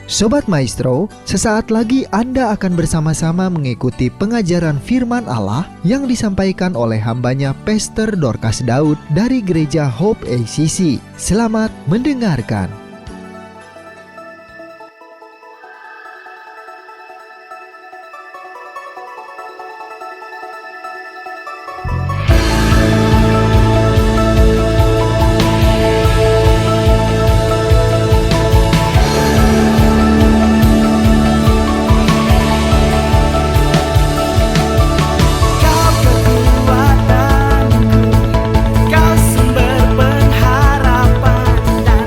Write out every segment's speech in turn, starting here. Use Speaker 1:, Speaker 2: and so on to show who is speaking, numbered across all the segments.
Speaker 1: Sobat Maestro, sesaat lagi Anda akan bersama-sama mengikuti pengajaran firman Allah yang disampaikan oleh hambanya Pastor Dorcas Daud dari Gereja Hope ACC. Selamat mendengarkan.
Speaker 2: Kau sumber pengharapan dan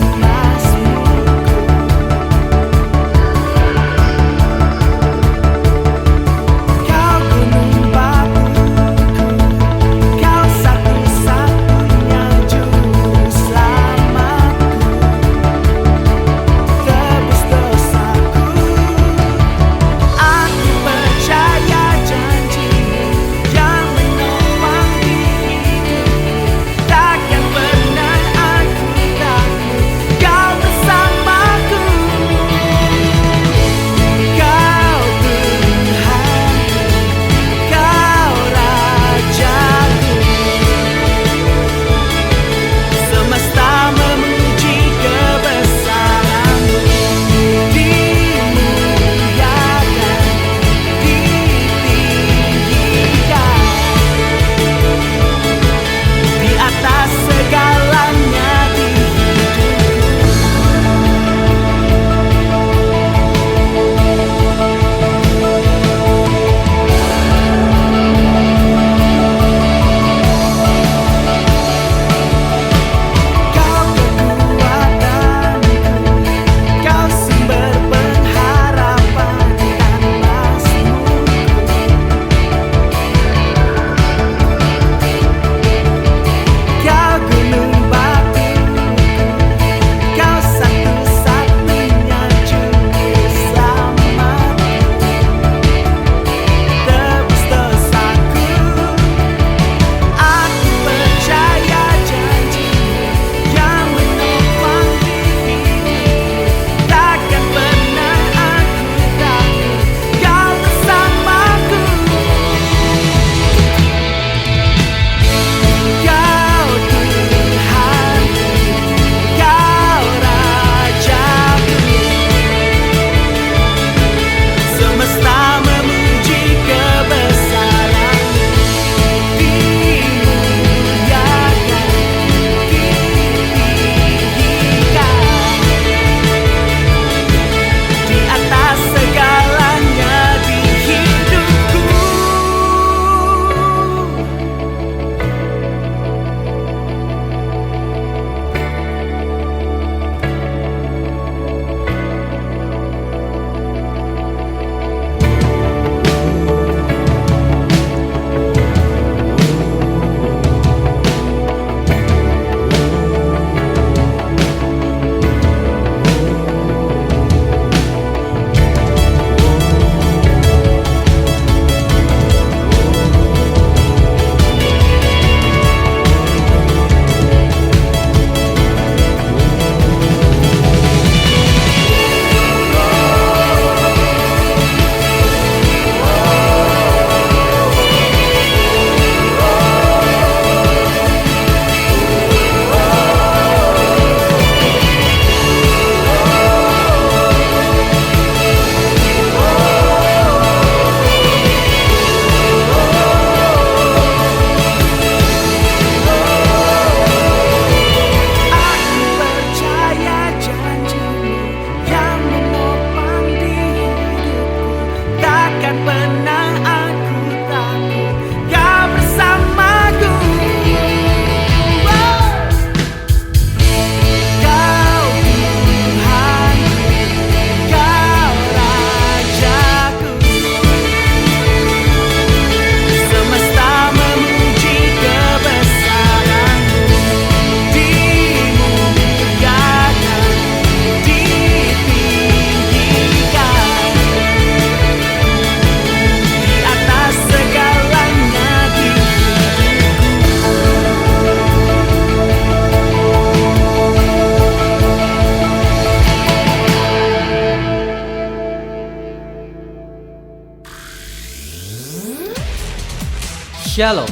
Speaker 2: Shalom,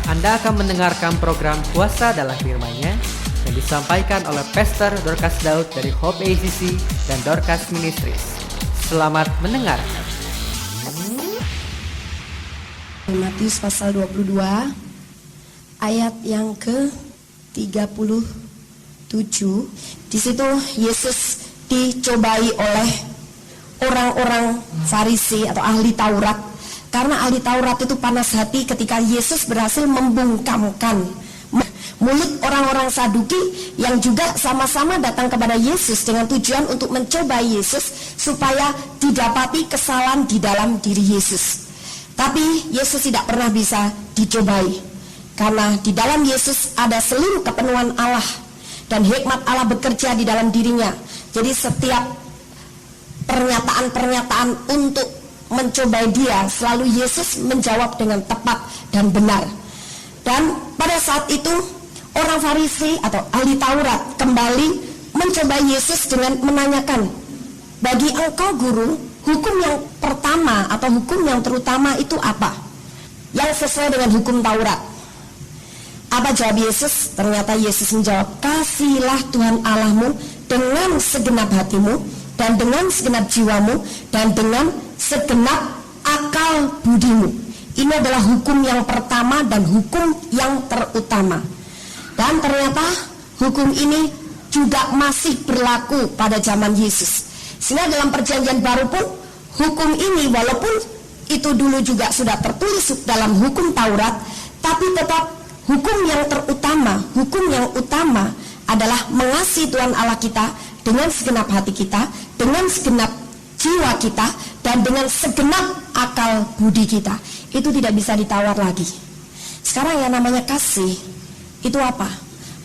Speaker 2: Anda akan mendengarkan program Kuasa dalam Firman-Nya yang disampaikan oleh Pastor Dorcas Daud dari Hope ACC dan Dorcas Ministries. Selamat mendengarkan.
Speaker 3: Matius pasal 22 ayat yang ke-37. Di situ Yesus dicobai oleh orang-orang Farisi atau ahli Taurat, karena ahli Taurat itu panas hati ketika Yesus berhasil membungkamkan mulut orang-orang Saduki yang juga sama-sama datang kepada Yesus dengan tujuan untuk mencobai Yesus supaya didapati kesalahan di dalam diri Yesus. Tapi Yesus tidak pernah bisa dicobai, karena di dalam Yesus ada seluruh kepenuhan Allah dan hikmat Allah bekerja di dalam dirinya. Jadi setiap pernyataan-pernyataan untuk mencobai dia, selalu Yesus menjawab dengan tepat dan benar. Dan pada saat itu orang Farisi atau ahli Taurat kembali mencobai Yesus dengan menanyakan, bagi engkau guru, hukum yang pertama atau hukum yang terutama itu apa? Yang sesuai dengan hukum Taurat. Apa jawab Yesus? Ternyata Yesus menjawab, kasihilah Tuhan Allahmu dengan segenap hatimu, dan dengan segenap jiwamu, dan dengan segenap akal budimu. Ini adalah hukum yang pertama dan hukum yang terutama. Dan ternyata hukum ini juga masih berlaku pada zaman Yesus. Sehingga dalam perjanjian baru pun hukum ini, walaupun itu dulu juga sudah tertulis dalam hukum Taurat, tapi tetap hukum yang utama adalah mengasihi Tuhan Allah kita dengan segenap hati kita, dengan segenap jiwa kita, dan dengan segenap akal budi kita. Itu tidak bisa ditawar lagi. Sekarang yang namanya kasih itu apa?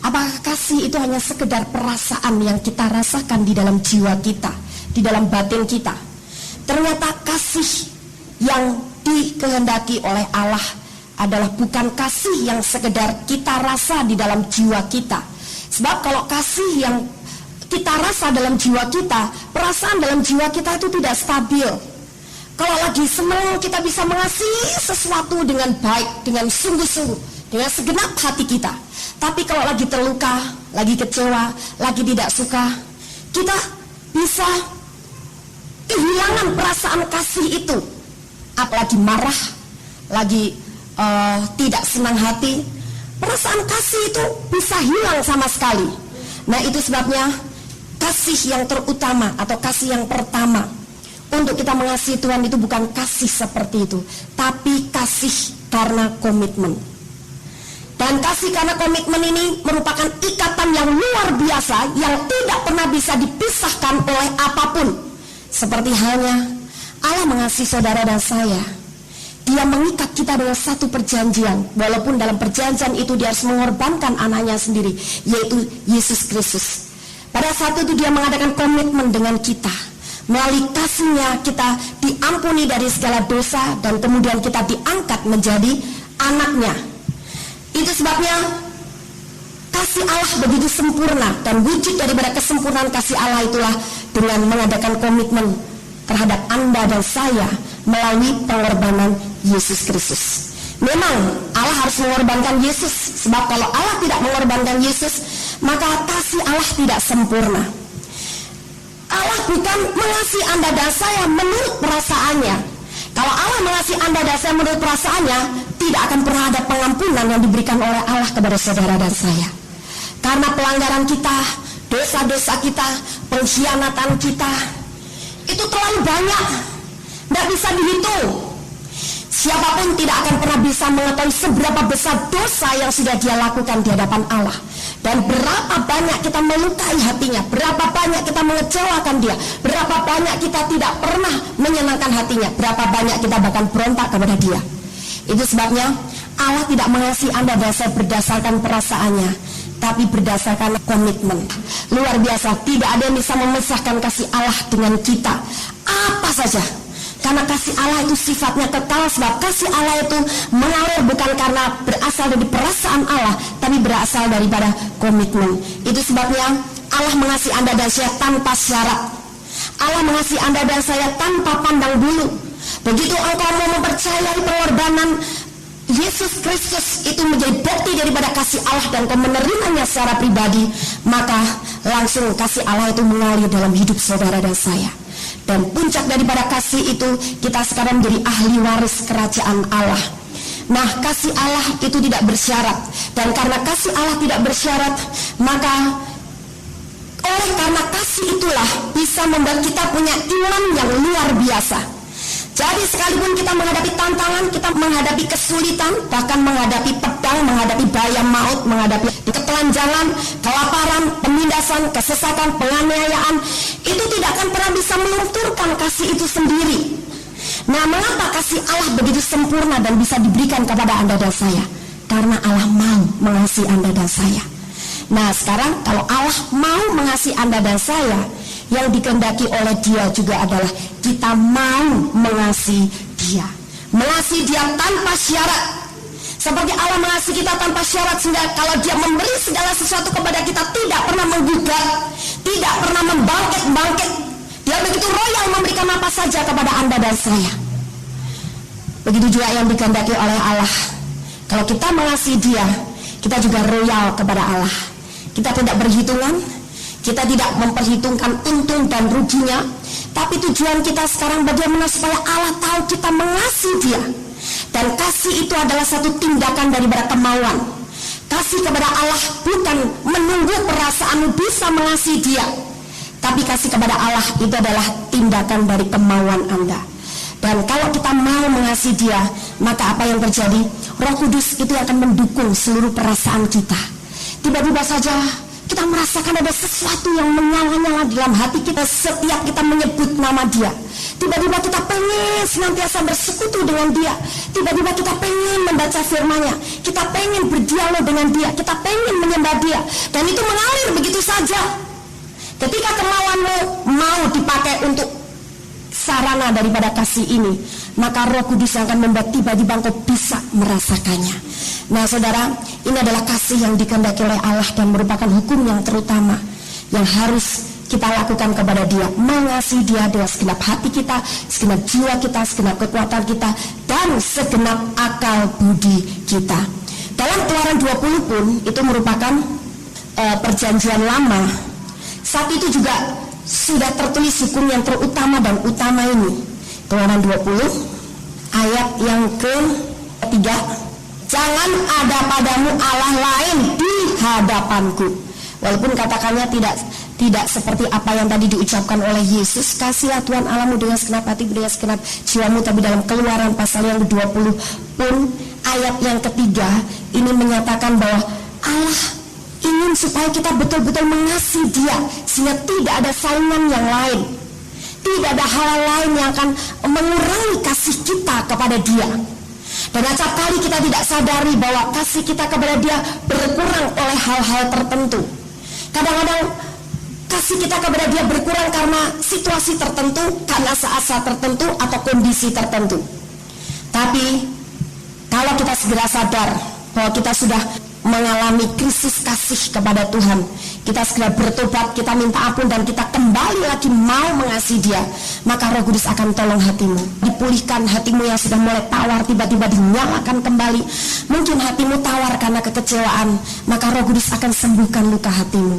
Speaker 3: Apakah kasih itu hanya sekedar perasaan yang kita rasakan di dalam jiwa kita, di dalam batin kita? Ternyata kasih yang dikehendaki oleh Allah adalah bukan kasih yang sekedar kita rasa di dalam jiwa kita. Sebab kalau kasih yang kita rasa dalam jiwa kita, perasaan dalam jiwa kita itu tidak stabil. Kalau lagi senang, kita bisa mengasihi sesuatu dengan baik, dengan sungguh-sungguh, dengan segenap hati kita. Tapi kalau lagi terluka, lagi kecewa, lagi tidak suka, kita bisa kehilangan perasaan kasih itu. Apalagi marah, lagi tidak senang hati, perasaan kasih itu bisa hilang sama sekali. Nah, itu sebabnya kasih yang terutama atau kasih yang pertama untuk kita mengasihi Tuhan itu bukan kasih seperti itu, tapi kasih karena komitmen. Dan kasih karena komitmen ini merupakan ikatan yang luar biasa yang tidak pernah bisa dipisahkan oleh apapun. Seperti halnya Allah mengasihi saudara dan saya, Dia mengikat kita dengan satu perjanjian, walaupun dalam perjanjian itu Dia harus mengorbankan anaknya sendiri, yaitu Yesus Kristus. Pada saat itu Dia mengadakan komitmen dengan kita. Melalui kasih-Nya kita diampuni dari segala dosa, dan kemudian kita diangkat menjadi anak-Nya. Itu sebabnya kasih Allah begitu sempurna, dan wujud daripada kesempurnaan kasih Allah itulah dengan mengadakan komitmen terhadap Anda dan saya melalui pengorbanan Yesus Kristus. Memang Allah harus mengorbankan Yesus, sebab kalau Allah tidak mengorbankan Yesus, maka kasih Allah tidak sempurna. Allah bukan mengasihi Anda dan saya menurut perasaannya. Kalau Allah mengasihi Anda dan saya menurut perasaannya, tidak akan pernah ada pengampunan yang diberikan oleh Allah kepada saudara dan saya. Karena pelanggaran kita, dosa-dosa kita, pengkhianatan kita, itu terlalu banyak, tidak bisa dihitung. Siapapun tidak akan pernah bisa mengetahui seberapa besar dosa yang sudah dia lakukan di hadapan Allah, dan berapa banyak kita melukai hatinya, berapa banyak kita mengecewakan dia, berapa banyak kita tidak pernah menyenangkan hatinya, berapa banyak kita bahkan berontak kepada dia. Itu sebabnya Allah tidak mengasihi Anda dan saya berdasarkan perasaannya, tapi berdasarkan komitmen. Luar biasa, tidak ada yang bisa memisahkan kasih Allah dengan kita, apa saja. Karena kasih Allah itu sifatnya kekal, sebab kasih Allah itu mengalir bukan karena berasal dari perasaan Allah, tapi berasal daripada komitmen. Itu sebabnya Allah mengasihi Anda dan saya tanpa syarat. Allah mengasihi Anda dan saya tanpa pandang bulu. Begitu engkau mau mempercayai pengorbanan Yesus Kristus itu menjadi bukti daripada kasih Allah dan kau menerimanya secara pribadi, maka langsung kasih Allah itu mengalir dalam hidup saudara dan saya. Dan puncak daripada kasih itu, kita sekarang menjadi ahli waris kerajaan Allah. Nah, kasih Allah itu tidak bersyarat, dan karena kasih Allah tidak bersyarat, maka oleh karena kasih itulah bisa membuat kita punya iman yang luar biasa. Jadi sekalipun kita menghadapi tantangan, kita menghadapi kesulitan, bahkan menghadapi pedang, menghadapi bahaya maut, menghadapi ketelanjangan, kelaparan, penindasan, kesesakan, penganiayaan, itu tidak akan pernah bisa melunturkan kasih itu sendiri. Nah, mengapa kasih Allah begitu sempurna dan bisa diberikan kepada Anda dan saya? Karena Allah mau mengasihi Anda dan saya. Nah, sekarang kalau Allah mau mengasihi Anda dan saya, yang dikehendaki oleh Dia juga adalah kita mau mengasihi Dia. Mengasihi Dia tanpa syarat. Seperti Allah mengasihi kita tanpa syarat, sehingga kalau Dia memberi segala sesuatu kepada kita tidak pernah menggugat, tidak pernah membangkit-bangkit. Dia begitu royal memberikan apa saja kepada Anda dan saya. Begitu juga yang dikehendaki oleh Allah. Kalau kita mengasihi Dia, kita juga royal kepada Allah. Kita tidak berhitungan, kita tidak memperhitungkan untung dan ruginya, tapi tujuan kita sekarang bagaimana supaya Allah tahu kita mengasihi Dia. Dan kasih itu adalah satu tindakan daripada kemauan. Kasih kepada Allah bukan menunggu perasaanmu bisa mengasihi Dia, tapi kasih kepada Allah itu adalah tindakan dari kemauan Anda. Dan kalau kita mau mengasihi Dia, maka apa yang terjadi? Roh Kudus itu akan mendukung seluruh perasaan kita. Tiba-tiba saja kita merasakan ada sesuatu yang menyala-nyala dalam hati kita setiap kita menyebut nama Dia. Tiba-tiba kita pengen senantiasa bersekutu dengan Dia. Tiba-tiba kita pengen membaca firman-Nya. Kita pengen berdialog dengan Dia. Kita pengen menyembah Dia. Dan itu mengalir begitu saja. Ketika kemauanmu mau dipakai untuk sarana daripada kasih ini, maka Roh Kudus akan membuat tiba-tiba engkau bisa merasakannya. Nah, saudara, ini adalah kasih yang dikehendaki oleh Allah dan merupakan hukum yang terutama yang harus kita lakukan kepada Dia. Mengasihi Dia dengan segenap hati kita, segenap jiwa kita, segenap kekuatan kita, dan segenap akal budi kita. Dalam Keluaran 20 pun itu merupakan perjanjian lama. Saat itu juga sudah tertulis hukum yang terutama dan utama ini. Keluaran 20 ayat yang ke-3. Jangan ada padamu Allah lain di hadapanku. Walaupun katakannya tidak seperti apa yang tadi diucapkan oleh Yesus, kasihlah Tuhan Allahmu dengan segenap hati, dengan segenap jiwamu. Tapi dalam Keluaran pasal yang ke-20 pun ayat yang ke-3 ini menyatakan bahwa Allah ingin supaya kita betul-betul mengasihi Dia, sehingga tidak ada saingan yang lain, tidak ada hal lain yang akan mengurangi kasih kita kepada Dia. Dan acap kali kita tidak sadari bahwa kasih kita kepada Dia berkurang oleh hal-hal tertentu. Kadang-kadang kasih kita kepada Dia berkurang karena situasi tertentu, karena saat-saat tertentu atau kondisi tertentu. Tapi kalau kita segera sadar bahwa kita sudah mengalami krisis kasih kepada Tuhan, kita segera bertobat, kita minta ampun, dan kita kembali lagi mau mengasihi Dia, maka Roh Kudus akan tolong hatimu, dipulihkan hatimu yang sudah mulai tawar, tiba-tiba dinyalakan kembali. Mungkin hatimu tawar karena kekecewaan, maka Roh Kudus akan sembuhkan luka hatimu,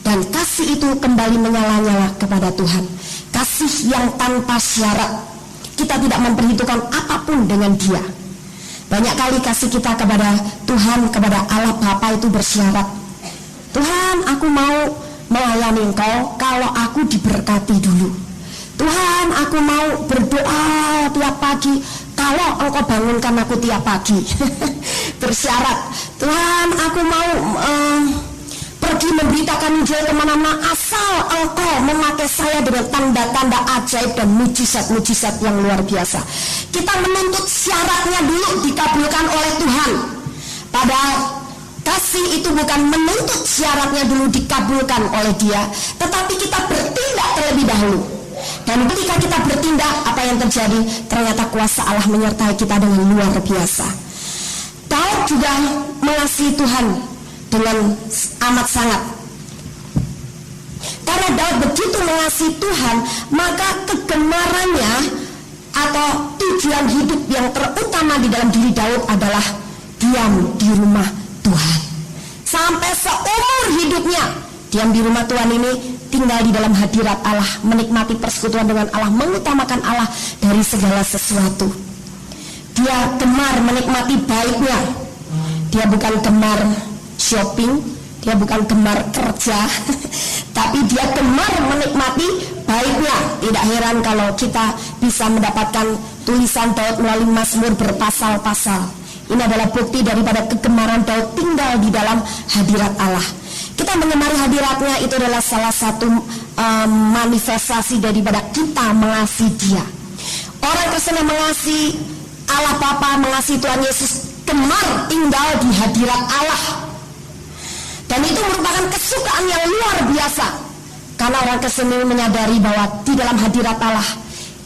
Speaker 3: dan kasih itu kembali menyala-nyala kepada Tuhan. Kasih yang tanpa syarat, kita tidak memperhitungkan apapun dengan Dia. Banyak kali kasih kita kepada Tuhan, kepada Allah Bapa itu bersyarat. Tuhan, aku mau melayani Engkau kalau aku diberkati dulu. Tuhan, aku mau berdoa tiap pagi kalau Engkau bangunkan aku tiap pagi. Bersyarat. Tuhan, aku mau pergi memberitakan Injil kemana-mana asal Engkau memakai saya dengan tanda-tanda ajaib dan mujizat-mujizat yang luar biasa. Kita menuntut syaratnya dulu dikabulkan oleh Tuhan. Padahal kasih itu bukan menuntut syaratnya dulu dikabulkan oleh Dia, tetapi kita bertindak terlebih dahulu. Dan ketika kita bertindak, apa yang terjadi? Ternyata kuasa Allah menyertai kita dengan luar biasa. Daud juga mengasihi Tuhan dengan amat sangat. Karena Daud begitu mengasihi Tuhan, maka kegemarannya atau tujuan hidup yang terutama di dalam diri Daud adalah diam di rumah Tuhan. Sampai seumur hidupnya diam di rumah Tuhan ini, tinggal di dalam hadirat Allah, menikmati persekutuan dengan Allah, mengutamakan Allah dari segala sesuatu. Dia gemar menikmati baiknya. Dia bukan gemar shopping, dia bukan gemar kerja, tapi dia gemar menikmati baiknya. Tidak heran kalau kita bisa mendapatkan tulisan Daud melalui Mazmur berpasal-pasal. Ini adalah bukti daripada kegemaran Daud tinggal di dalam hadirat Allah. Kita mengemari hadiratnya, itu adalah salah satu manifestasi daripada kita mengasihi Dia. Orang Kristen yang mengasihi Allah Bapa, mengasihi Tuhan Yesus, gemar tinggal di hadirat Allah. Dan itu merupakan kesukaan yang luar biasa. Karena orang Kristen ini menyadari bahwa di dalam hadirat Allah,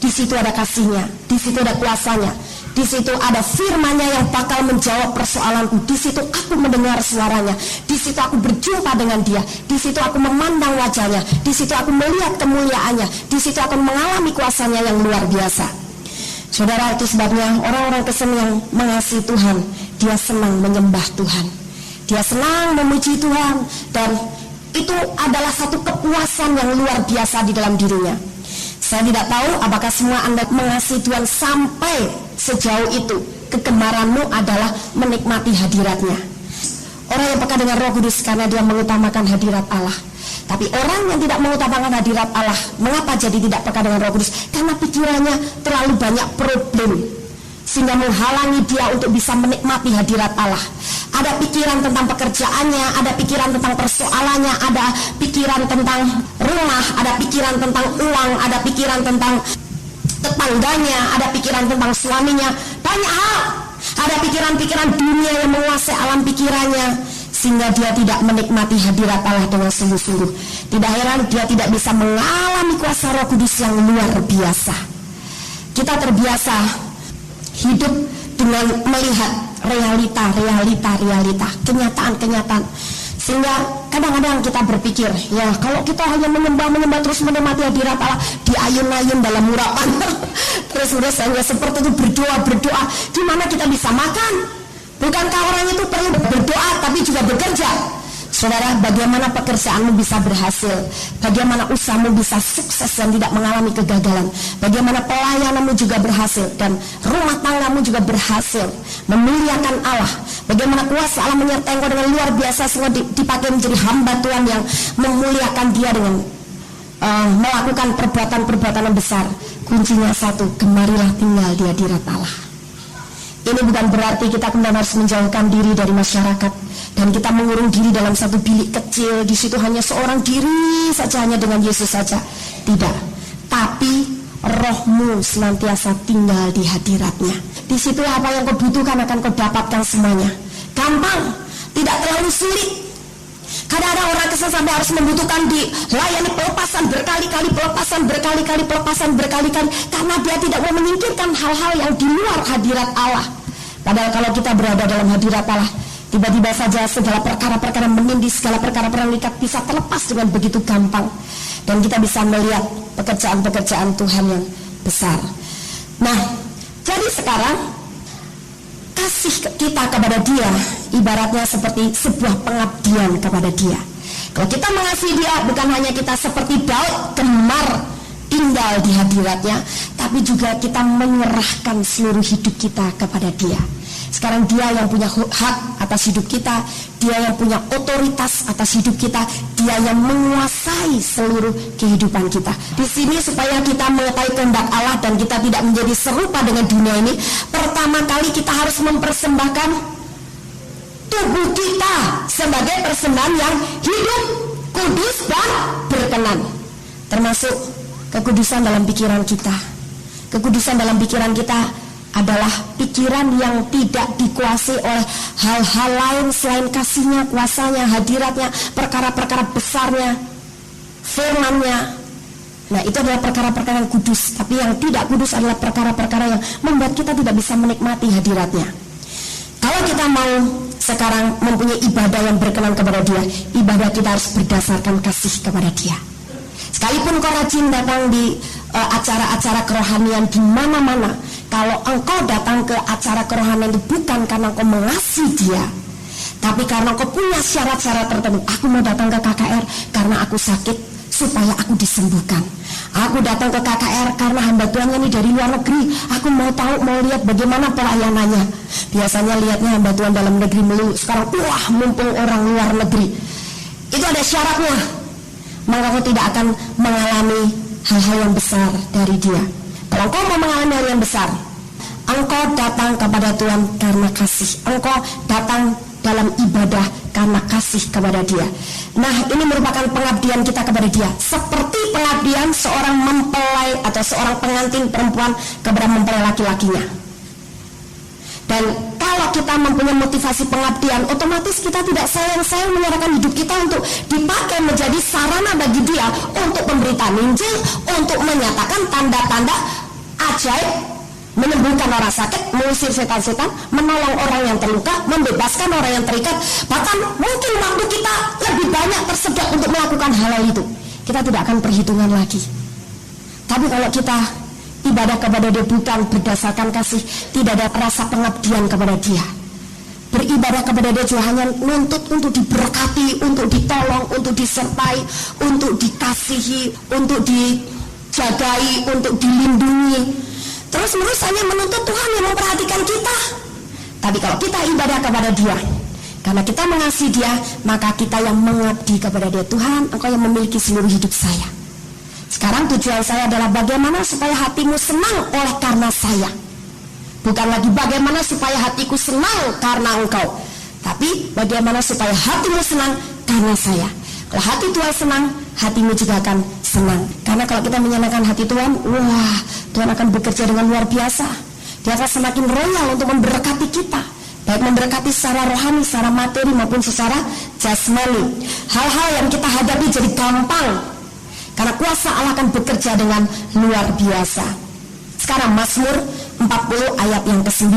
Speaker 3: di situ ada kasih-Nya, di situ ada kuasa-Nya, di situ ada firman-Nya yang bakal menjawab persoalanku. Di situ aku mendengar suaranya, di situ aku berjumpa dengan Dia, di situ aku memandang wajah-Nya, di situ aku melihat kemuliaan-Nya, di situ aku mengalami kuasa-Nya yang luar biasa. Saudara, itu sebabnya orang-orang Kristen yang mengasihi Tuhan, dia senang menyembah Tuhan, dia senang memuji Tuhan, dan itu adalah satu kepuasan yang luar biasa di dalam dirinya. Saya tidak tahu apakah semua Anda mengasihi Tuhan sampai sejauh itu. Kegemaranmu adalah menikmati hadirat-Nya. Orang yang peka dengan Roh Kudus karena dia mengutamakan hadirat Allah. Tapi orang yang tidak mengutamakan hadirat Allah, mengapa jadi tidak peka dengan Roh Kudus? Karena pikirannya terlalu banyak problem, sehingga menghalangi dia untuk bisa menikmati hadirat Allah. Ada pikiran tentang pekerjaannya, ada pikiran tentang persoalannya, ada pikiran tentang rumah, ada pikiran tentang uang, ada pikiran tentang tetangganya, ada pikiran tentang suaminya, banyak hal. Ada pikiran-pikiran dunia yang menguasai alam pikirannya, sehingga dia tidak menikmati hadirat Allah dengan sungguh-sungguh. Tidak heran dia tidak bisa mengalami kuasa Roh Kudus yang luar biasa. Kita terbiasa hidup dengan melihat realita, kenyataan, sehingga kadang-kadang kita berpikir, ya kalau kita hanya menyembah terus menikmati hadirat Allah, diayun-ayun dalam urapan, terus hanya seperti itu berdoa, di mana kita bisa makan? Bukankah orang itu perlu berdoa tapi juga bekerja? Saudara, bagaimana pekerjaanmu bisa berhasil? Bagaimana usahamu bisa sukses dan tidak mengalami kegagalan? Bagaimana pelayananmu juga berhasil dan rumah tanggamu juga berhasil memuliakan Allah? Bagaimana kuasa Allah menyertai engkau dengan luar biasa sehingga dipakai menjadi hamba Tuhan yang memuliakan Dia dengan melakukan perbuatan-perbuatan yang besar? Kuncinya satu, gemarilah tinggal di hadirat Allah. Ini bukan berarti kita kemudian harus menjauhkan diri dari masyarakat dan kita mengurung diri dalam satu bilik kecil, di situ hanya seorang diri saja, hanya dengan Yesus saja. Tidak, tapi rohmu senantiasa tinggal di hadirat-Nya. Di situ apa yang kau butuhkan akan kau dapatkan semuanya. Gampang, tidak terlalu sulit. Kadang-kadang orang Kristen sampai harus membutuhkan dilayani pelepasan berkali-kali karena dia tidak mau menyingkirkan hal-hal yang di luar hadirat Allah. Padahal kalau kita berada dalam hadirat Allah, tiba-tiba saja segala perkara-perkara menindih, segala perkara-perkara mengikat bisa terlepas dengan begitu gampang, dan kita bisa melihat pekerjaan-pekerjaan Tuhan yang besar. Nah, jadi sekarang kasih kita kepada Dia ibaratnya seperti sebuah pengabdian kepada Dia. Kalau kita mengasihi Dia, bukan hanya kita seperti Daud gemar tinggal di hadirat-Nya, tapi juga kita menyerahkan seluruh hidup kita kepada Dia. Sekarang Dia yang punya hak atas hidup kita, Dia yang punya otoritas atas hidup kita, Dia yang menguasai seluruh kehidupan kita. Di sini supaya kita mengetahui kehendak Allah dan kita tidak menjadi serupa dengan dunia ini, pertama kali kita harus mempersembahkan tubuh kita sebagai persembahan yang hidup, kudus, dan berkenan. Termasuk kekudusan dalam pikiran kita. Kekudusan dalam pikiran kita adalah pikiran yang tidak dikuasai oleh hal-hal lain selain kasih-Nya, kuasanya, hadirat-Nya, perkara-perkara besarnya, firman-Nya. Nah, itu adalah perkara-perkara yang kudus. Tapi yang tidak kudus adalah perkara-perkara yang membuat kita tidak bisa menikmati hadirat-Nya. Kalau kita mau sekarang mempunyai ibadah yang berkenan kepada Dia, ibadah kita harus berdasarkan kasih kepada Dia. Sekalipun kau rajin datang di acara-acara kerohanian di mana-mana. Kalau engkau datang ke acara kerohanian itu bukan karena engkau mengasihi dia, tapi karena engkau punya syarat-syarat tertentu. Aku mau datang ke KKR karena aku sakit supaya aku disembuhkan. Aku datang ke KKR karena hamba Tuhan ini dari luar negeri. Aku mau tahu, mau lihat bagaimana pelayanannya. Biasanya lihatnya hamba Tuhan dalam negeri melulu. Sekarang wah, mumpung orang luar negeri. Itu ada syaratnya. Maka kau tidak akan mengalami hal-hal yang besar dari dia. Kalau engkau mau mengalami hal yang besar, engkau datang kepada Tuhan karena kasih. Engkau datang dalam ibadah karena kasih kepada dia. Nah, ini merupakan pengabdian kita kepada dia, seperti pengabdian seorang mempelai atau seorang pengantin perempuan kepada mempelai laki-lakinya. Dan kalau kita mempunyai motivasi pengabdian, otomatis kita tidak sayang-sayang menyerahkan hidup kita untuk dipakai menjadi sarana bagi dia untuk pemberitaan Injil, untuk menyatakan tanda-tanda ajaib, menyembuhkan orang sakit, mengusir setan-setan, menolong orang yang terluka, membebaskan orang yang terikat. Bahkan mungkin waktu kita lebih banyak tersedak untuk melakukan hal itu. Kita tidak akan perhitungan lagi. Tapi kalau kita ibadah kepada dia bukan berdasarkan kasih, tidak ada rasa pengabdian kepada dia. Beribadah kepada dia juga hanya nuntut untuk diberkati, untuk ditolong, untuk disertai, untuk dikasihi, untuk dijagai, untuk dilindungi. Terus-menerus hanya menuntut Tuhan yang memperhatikan kita. Tapi kalau kita ibadah kepada dia, karena kita mengasihi dia, maka kita yang mengabdi kepada dia. Tuhan, engkau yang memiliki seluruh hidup saya. Sekarang tujuan saya adalah bagaimana supaya hatimu senang oleh karena saya. Bukan lagi bagaimana supaya hatiku senang karena engkau, tapi bagaimana supaya hatimu senang karena saya. Kalau hati Tuhan senang, hatimu juga akan senang. Karena kalau kita menyenangkan hati Tuhan, wah, Tuhan akan bekerja dengan luar biasa. Dia akan semakin royal untuk memberkati kita, baik memberkati secara rohani, secara materi maupun secara jasmani. Hal-hal yang kita hadapi jadi gampang, karena kuasa Allah akan bekerja dengan luar biasa. Sekarang Mazmur 40 ayat yang ke-9.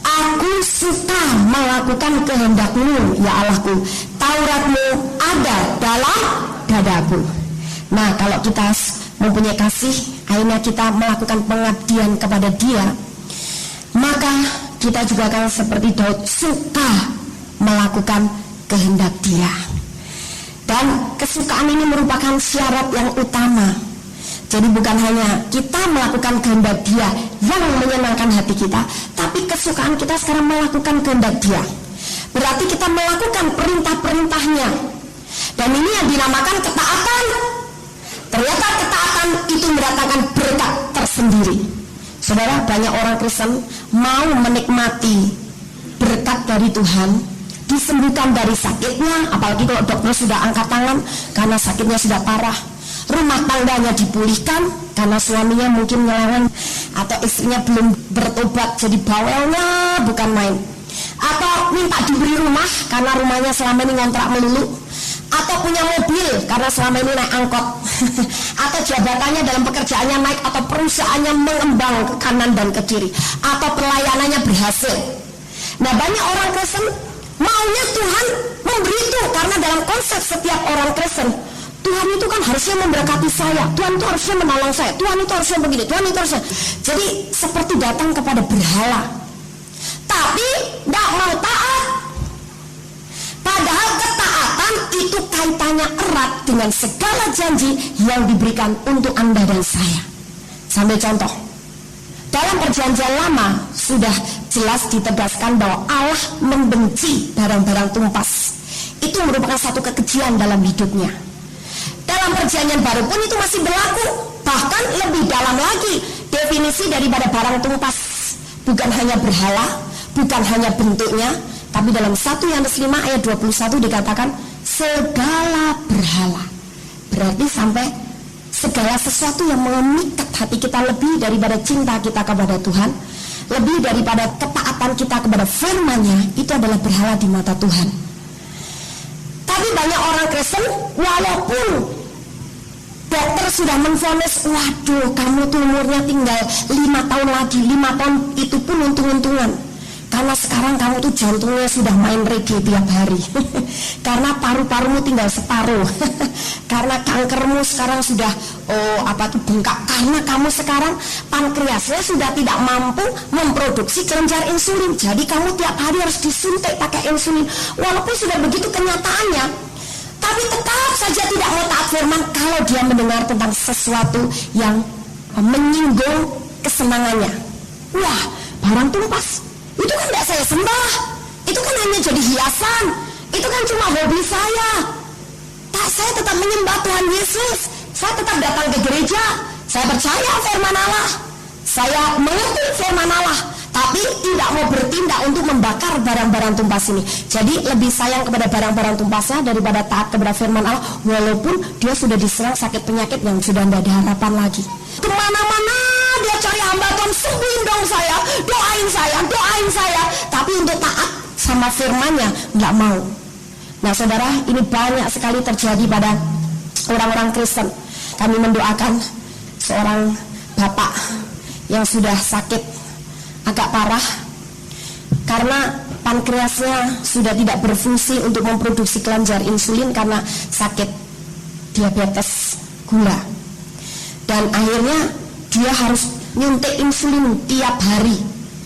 Speaker 3: Aku suka melakukan kehendak-Mu, ya Allahku. Taurat-Mu ada dalam dadaku. Nah, kalau kita mempunyai kasih, akhirnya kita melakukan pengabdian kepada dia, maka kita juga akan seperti Daud, suka melakukan kehendak dia. Dan kesukaan ini merupakan syarat yang utama. Jadi bukan hanya kita melakukan kehendak dia yang menyenangkan hati kita, tapi kesukaan kita sekarang melakukan kehendak dia. Berarti kita melakukan perintah-perintahnya. Dan ini yang dinamakan ketaatan. Ternyata ketaatan itu mendatangkan berkat tersendiri. Saudara, banyak orang Kristen mau menikmati berkat dari Tuhan, disembuhkan dari sakitnya, apalagi kalau dokter sudah angkat tangan karena sakitnya sudah parah. Rumah tangganya dipulihkan karena suaminya mungkin nyeleweng, atau istrinya belum bertobat jadi bawelnya bukan main, atau minta diberi rumah karena rumahnya selama ini ngontrak melulu, atau punya mobil karena selama ini naik angkot atau jabatannya dalam pekerjaannya naik, atau perusahaannya mengembang ke kanan dan ke kiri, atau pelayanannya berhasil. Nah, banyak orang Kristen maunya Tuhan memberi itu, karena dalam konsep setiap orang Kristen, Tuhan itu kan harusnya memberkati saya, Tuhan itu harusnya menolong saya, Tuhan itu harusnya begini, Tuhan itu harusnya. Jadi seperti datang kepada berhala, tapi tidak mau taat. Padahal ketaatan itu kaitannya erat dengan segala janji yang diberikan untuk Anda dan saya. Sambil contoh, dalam perjanjian lama sudah jelas ditegaskan bahwa Allah membenci barang-barang tumpas. Itu merupakan satu kekejian dalam hidupnya. Dalam perjanjian baru pun itu masih berlaku. Bahkan lebih dalam lagi definisi daripada barang tumpas. Bukan hanya berhala, bukan hanya bentuknya, tapi dalam 1 Yohanes 5 ayat 21 dikatakan segala berhala. Berarti sampai segala sesuatu yang memikat hati kita lebih daripada cinta kita kepada Tuhan, lebih daripada ketaatan kita kepada firman-Nya, itu adalah berhala di mata Tuhan. Tapi banyak orang Kristen, walaupun dokter sudah menvonis, waduh kamu tuh umurnya tinggal 5 tahun lagi, 5 tahun itu pun untung-untungan. Karena sekarang kamu tuh jantungnya sudah main reggae tiap hari. Karena paru-parumu tinggal separuh. Karena kankermu sekarang sudah bengkak. Karena kamu sekarang pankreasnya sudah tidak mampu memproduksi kelenjar insulin. Jadi kamu tiap hari harus disuntik pakai insulin. Walaupun sudah begitu kenyataannya, tapi tetap saja tidak mau taat firman kalau dia mendengar tentang sesuatu yang menyinggung kesenangannya. Wah, barang tumpas itu kan tidak saya sembah, itu kan hanya jadi hiasan, itu kan cuma hobi saya. Saya tetap menyembah Tuhan Yesus, saya tetap datang ke gereja, saya percaya firman Allah, saya mengerti firman Allah, tapi tidak mau bertindak untuk membakar barang-barang tumpas ini. Jadi lebih sayang kepada barang-barang tumpasnya daripada taat kepada firman Allah, walaupun dia sudah diserang sakit penyakit yang sudah tidak ada harapan lagi. Kemana-mana dia cari hamba Tuhan, sembuhin dong saya, doain saya, tapi untuk taat sama firmannya nggak mau. Nah saudara, ini banyak sekali terjadi pada orang-orang Kristen. Kami mendoakan seorang bapak yang sudah sakit agak parah karena pankreasnya sudah tidak berfungsi untuk memproduksi kelenjar insulin karena sakit diabetes gula, dan akhirnya dia harus nyuntik insulin tiap hari,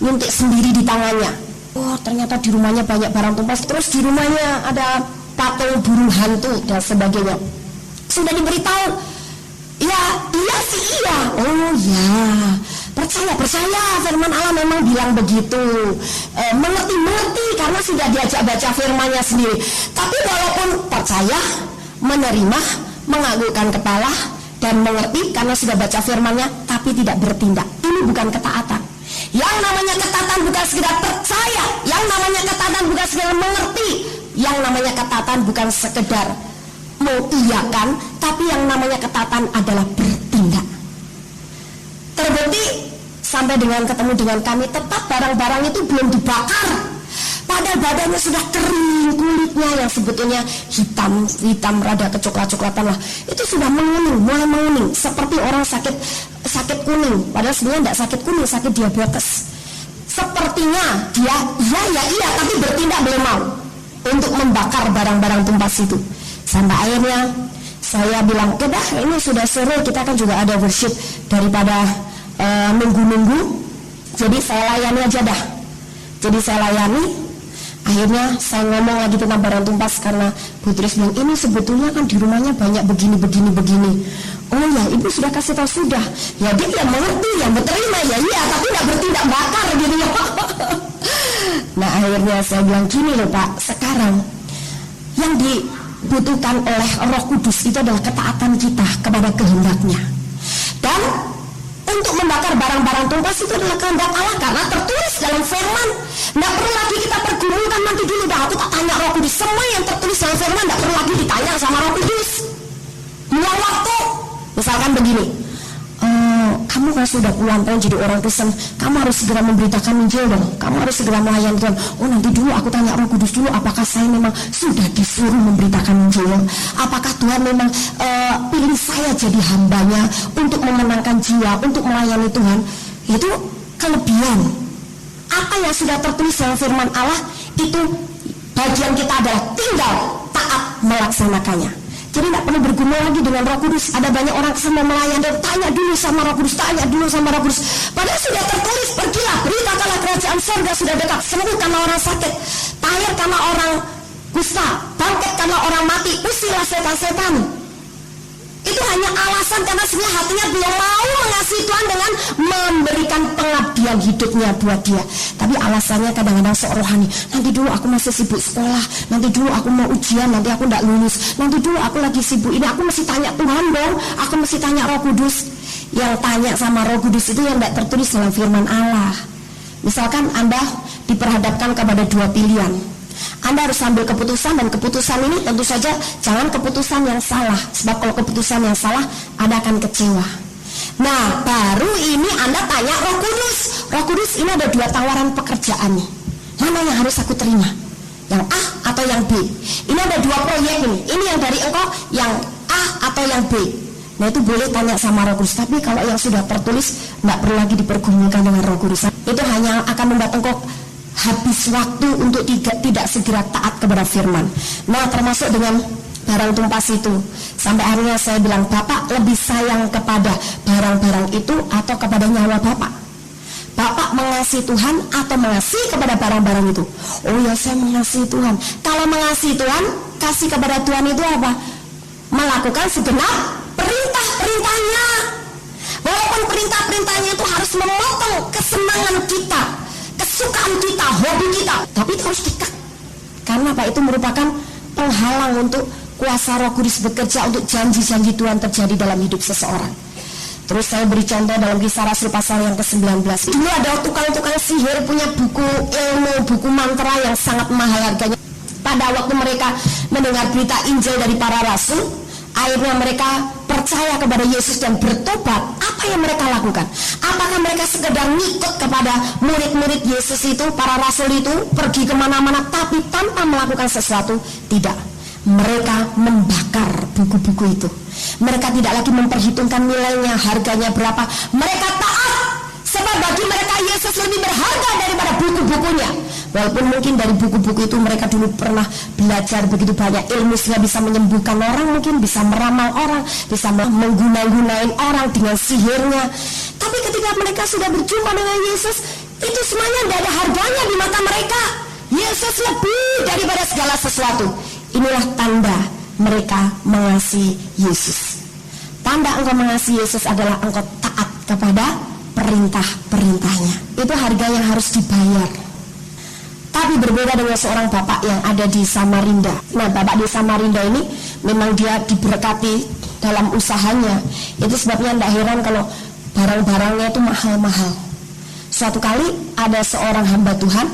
Speaker 3: nyuntik sendiri di tangannya. Oh, ternyata di rumahnya banyak barang tumpas, terus di rumahnya ada patung burung hantu dan sebagainya. Sudah diberitahu, ya iya sih iya. Oh ya, percaya firman Allah memang bilang begitu. Mengerti karena sudah diajak baca firmannya sendiri. Tapi walaupun percaya, menerima, menganggukkan kepala dan mengerti karena sudah baca firmannya, tapi tidak bertindak. Ini bukan ketaatan. Yang namanya ketaatan bukan sekedar percaya, yang namanya ketaatan bukan sekedar mengerti, yang namanya ketaatan bukan sekedar mengiyakan, tapi yang namanya ketaatan adalah bertindak. Terbukti sampai dengan ketemu dengan kami, tetap barang-barang itu belum dibakar, padahal badannya sudah kering, kulitnya yang sebetulnya hitam rada kecoklat-coklatan lah, itu sudah menguning, mulai menguning seperti orang sakit kuning, padahal sebenarnya tidak sakit kuning, sakit diabetes. Sepertinya dia iya tapi bertindak belum mau untuk membakar barang-barang tumpas itu. Sampai akhirnya saya bilang, oke dah, ini sudah sore, kita kan juga ada worship, daripada nunggu-nunggu, jadi saya layani aja dah. Jadi saya layani. Akhirnya saya ngomong lagi tentang barang tumpas karena Bu Tris bilang, ini sebetulnya kan di rumahnya banyak begini. Oh ya, ibu sudah kasih tahu sudah. Ya dia yang mengerti, yang berterima, ya iya, tapi tidak bertindak bakar gitu ya. Nah akhirnya saya bilang gini loh Pak, sekarang yang dibutuhkan oleh Roh Kudus itu adalah ketaatan kita kepada kehendaknya. Dan untuk membakar barang-barang tumpas itu adalah kehendak Allah karena tertulis dalam firman. Tidak perlu lagi kita pergumulkan, nanti dulu dah aku tak tanya Roh Kudus. Semua yang tertulis dalam firman tidak perlu lagi ditanya sama Roh Kudus. Buang waktu. Misalkan begini, kamu kan sudah puluhan tahun jadi orang Kristen, kamu harus segera memberitakan Injil dong, kamu harus segera melayani Tuhan. Oh nanti dulu aku tanya Roh Kudus dulu, apakah saya memang sudah disuruh memberitakan Injil? Apakah Tuhan memang pilih saya jadi hambanya untuk memenangkan jiwa, untuk melayani Tuhan? Itu kelebihan. Apa yang sudah tertulis dalam firman Allah itu bagian kita adalah tinggal taat melaksanakannya. Jadi tidak perlu bergumul lagi dengan Roh Kudus. Ada banyak orang kesana melayani dan tanya dulu sama Roh Kudus, Padahal sudah tertulis, pergilah, beritakanlah kerajaan surga sudah dekat, sembuhkanlah orang sakit, tahir karena orang kusta, bangkit karena orang mati, usirlah setan-setan. Itu hanya alasan karena sebenarnya hatinya belum mau mengasihi Tuhan dengan memberikan pengabdian hidupnya buat dia. Tapi alasannya kadang-kadang sok rohani. Nanti dulu aku masih sibuk sekolah, nanti dulu aku mau ujian, nanti aku tidak lulus, nanti dulu aku lagi sibuk ini, aku mesti tanya Tuhan dong, aku mesti tanya Roh Kudus. Yang tanya sama Roh Kudus itu yang tidak tertulis dalam firman Allah. Misalkan Anda diperhadapkan kepada dua pilihan, Anda harus ambil keputusan, dan keputusan ini tentu saja jangan keputusan yang salah, sebab kalau keputusan yang salah Anda akan kecewa. Nah baru ini Anda tanya Roh Kudus. Roh Kudus, ini ada dua tawaran pekerjaan nih, mana yang harus aku terima, yang A atau yang B? Ini ada dua proyek ini yang dari engkau, yang A atau yang B? Nah itu boleh tanya sama Roh Kudus. Tapi kalau yang sudah tertulis tidak perlu lagi dipergumulkan dengan Roh Kudus. Itu hanya akan membuat engkau habis waktu untuk tidak segera taat kepada firman. Nah, termasuk dengan barang tumpas itu. Sampai akhirnya saya bilang, Bapak lebih sayang kepada barang-barang itu atau kepada nyawa Bapak? Bapak mengasihi Tuhan atau mengasihi kepada barang-barang itu? Oh ya, saya mengasihi Tuhan. Kalau mengasihi Tuhan, kasih kepada Tuhan itu apa? Melakukan segenap perintah-perintahnya. Walaupun perintah-perintahnya itu harus memotong kesenangan kita, kesukaan kita, hobi kita, tapi itu harus dikat. Karena apa? Itu merupakan penghalang untuk kuasa Roh Kudus bekerja, untuk janji-janji Tuhan terjadi dalam hidup seseorang. Terus saya beri contoh dalam Kisah Rasul pasal yang ke-19. Dulu ada tukang-tukang sihir punya buku ilmu, buku mantra yang sangat mahal harganya. Pada waktu mereka mendengar berita Injil dari para rasul, akhirnya mereka percaya kepada Yesus dan bertobat. Apa yang mereka lakukan? Apakah mereka sekedar ngikut kepada murid-murid Yesus itu, para rasul itu, pergi kemana-mana tapi tanpa melakukan sesuatu? Tidak. Mereka membakar buku-buku itu. Mereka tidak lagi memperhitungkan nilainya, harganya berapa. Mereka taat, sebab bagi mereka Yesus lebih berharga daripada buku-bukunya. Walaupun mungkin dari buku-buku itu mereka dulu pernah belajar begitu banyak ilmu sehingga bisa menyembuhkan orang, mungkin bisa meramal orang, bisa mengguna-gunain orang dengan sihirnya. Tapi ketika mereka sudah berjumpa dengan Yesus, itu semuanya tidak ada harganya di mata mereka. Yesus lebih daripada segala sesuatu. Inilah tanda mereka mengasihi Yesus. Tanda engkau mengasihi Yesus adalah engkau taat kepada perintah-perintahnya. Itu harga yang harus dibayar. Tapi berbeda dengan seorang bapak yang ada di Samarinda. Nah, bapak di Samarinda ini memang dia diberkati dalam usahanya. Itu sebabnya tidak heran kalau barang-barangnya itu mahal-mahal. Suatu kali ada seorang hamba Tuhan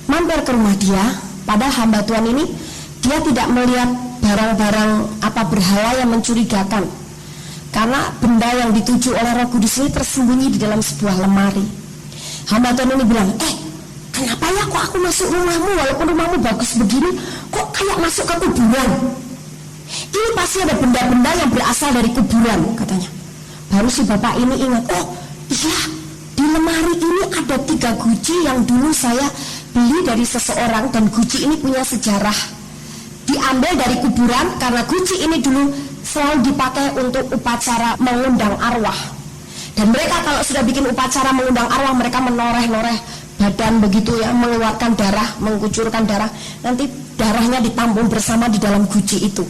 Speaker 3: mampir ke rumah dia. Padahal hamba Tuhan ini dia tidak melihat barang-barang berhala yang mencurigakan, karena benda yang dituju oleh Roh Kudus ini tersembunyi di dalam sebuah lemari. Hamba Tuhan ini bilang, kenapa ya kok aku masuk rumahmu, walaupun rumahmu bagus begini, kok kayak masuk ke kuburan? Ini pasti ada benda-benda yang berasal dari kuburan, katanya. Baru si bapak ini ingat, iya, di lemari ini ada 3 guci yang dulu saya beli dari seseorang, dan guci ini punya sejarah. Diambil dari kuburan karena guci ini dulu selalu dipakai untuk upacara mengundang arwah. Dan mereka kalau sudah bikin upacara mengundang arwah, mereka menoreh-noreh badan begitu ya, mengeluarkan darah, mengucurkan darah. Nanti darahnya ditampung bersama di dalam guci itu.